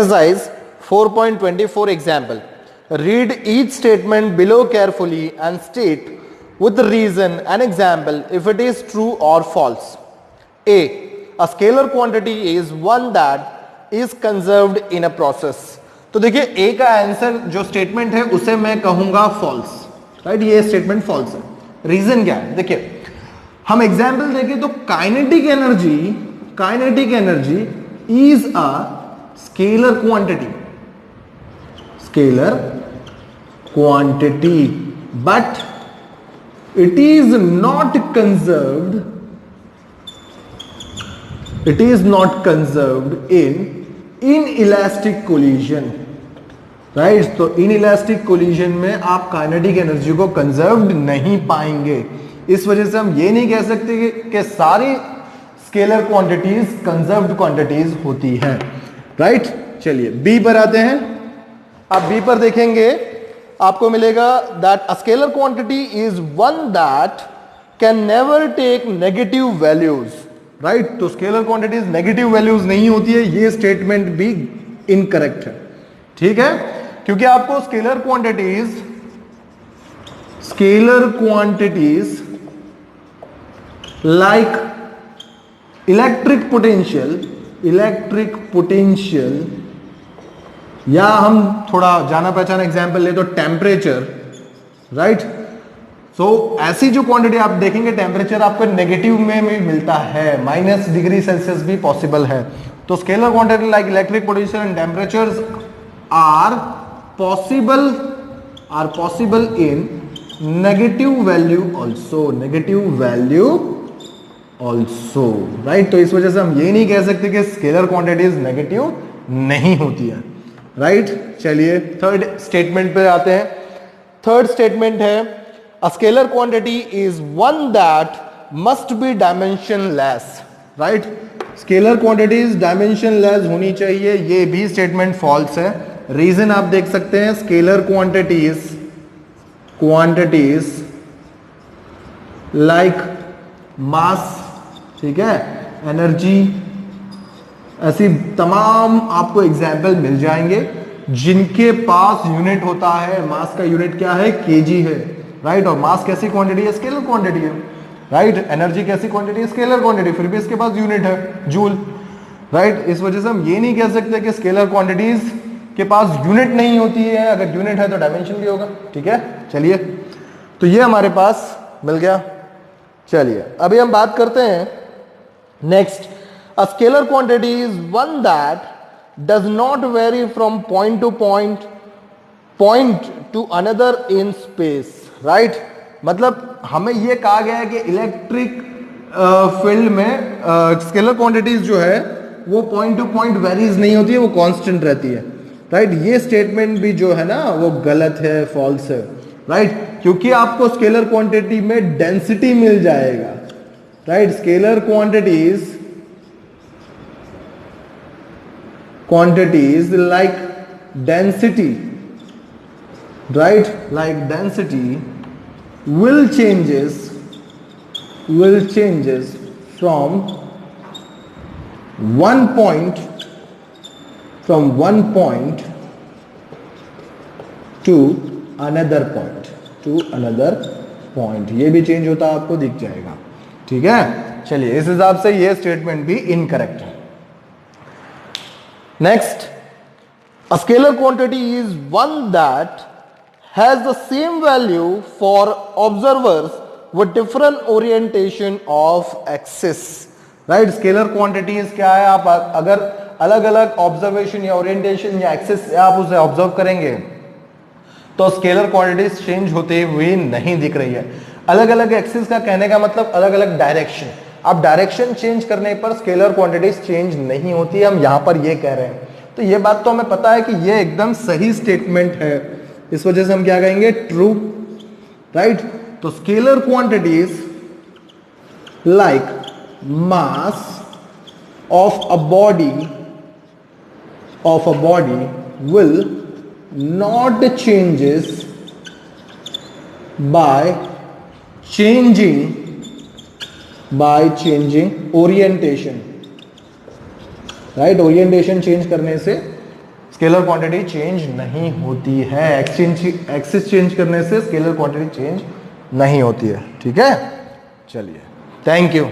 Exercise 4.24 example. Read each statement below carefully and state with reason and example if it is true or false. A scalar quantity is one that is conserved in a process. तो देखिए ए का answer जो statement है उसे मैं कहूंगा false, right? ये statement false है। रीजन क्या है? देखिए हम एग्जाम्पल देखें तो kinetic energy is a scalar quantity but it is not conserved in inelastic collision, right? तो inelastic collision में आप काइनेटिक एनर्जी को कंजर्व्ड नहीं पाएंगे। इस वजह से हम ये नहीं कह सकते कि सारी स्केलर क्वांटिटीज कंजर्व्ड क्वांटिटीज होती हैं, राइट? चलिए बी पर आते हैं। आप बी पर देखेंगे आपको मिलेगा that a scalar quantity is one that can never take negative values, right? तो स्केलर क्वांटिटीज नेगेटिव वैल्यूज नहीं होती है, ये स्टेटमेंट भी इनकरेक्ट है, ठीक है? क्योंकि आपको scalar quantities like electric potential या हम थोड़ा जाना पहचाना एग्जाम्पल ले तो टेम्परेचर, राइट? सो ऐसी जो क्वांटिटी आप देखेंगे टेम्परेचर आपको नेगेटिव में मिलता है, -डिग्री भी पॉसिबल है। तो scalar quantity like electric potential and temperatures are possible in negative value also, right? तो इस वजह से हम ये नहीं कह सकते कि स्केलर क्वांटिटीज नेगेटिव नहीं होती है, राइट? चलिए थर्ड स्टेटमेंट पे आते हैं। थर्ड स्टेटमेंट है अ scalar quantity is one that must be dimensionless, right? Scalar quantities dimensionless होनी चाहिए, ये भी स्टेटमेंट फॉल्स है। रीजन आप देख सकते हैं, स्केलर क्वांटिटीज लाइक मास, ठीक है, एनर्जी, ऐसी तमाम आपको एग्जाम्पल मिल जाएंगे जिनके पास यूनिट होता है। मास का यूनिट क्या है? केजी है, राइट? और मास कैसी क्वांटिटी है? स्केलर क्वांटिटी है, राइट? एनर्जी कैसी क्वांटिटी है? स्केलर क्वांटिटी, फिर भी इसके पास यूनिट है जूल, राइट? इस वजह से हम ये नहीं कह सकते कि स्केलर क्वांटिटीज के पास यूनिट नहीं होती है, अगर यूनिट है तो डायमेंशन भी होगा, ठीक है? चलिए तो ये हमारे पास मिल गया। चलिए अभी हम बात करते हैं next. A scalar quantity is one that does not vary from point to another in space, right? मतलब हमें ये कहा गया है कि इलेक्ट्रिक फील्ड में स्केलर क्वांटिटीज जो है वो पॉइंट टू पॉइंट वेरीज नहीं होती है, वो कांस्टेंट रहती है, राइट? ये स्टेटमेंट भी जो है ना वो गलत है, फॉल्स है, राइट? क्योंकि आपको स्केलर क्वांटिटी में डेंसिटी मिल जाएगा, right? Scalar quantities like density, right? Like density will changes from one point to another point, ये भी चेंज होता आपको दिख जाएगा, ठीक है? चलिए इस हिसाब से ये स्टेटमेंट भी इनकरेक्ट है। Next, a scalar quantity is one that has the same value for observers with different orientation of axis, right? Scalar quantities क्या है? आप अगर अलग अलग ऑब्जर्वेशन या ओरिएंटेशन या एक्सिस से आप उसे ऑब्जर्व करेंगे तो स्केलर क्वांटिटीज चेंज होते हुए नहीं दिख रही है। अलग अलग एक्सिस का कहने का मतलब अलग अलग डायरेक्शन, आप डायरेक्शन चेंज करने पर स्केलर क्वांटिटीज चेंज नहीं होती है, हम यहां पर ये कह रहे हैं। तो ये बात तो हमें पता है कि ये एकदम सही स्टेटमेंट है, इस वजह से हम क्या कहेंगे? True, right? तो scalar quantities like mass of a body will not changes by changing orientation, right? Orientation change करने से स्केलर क्वांटिटी चेंज नहीं होती है, एक्सिस चेंज करने से स्केलर क्वांटिटी चेंज नहीं होती है। ठीक है, चलिए, थैंक यू।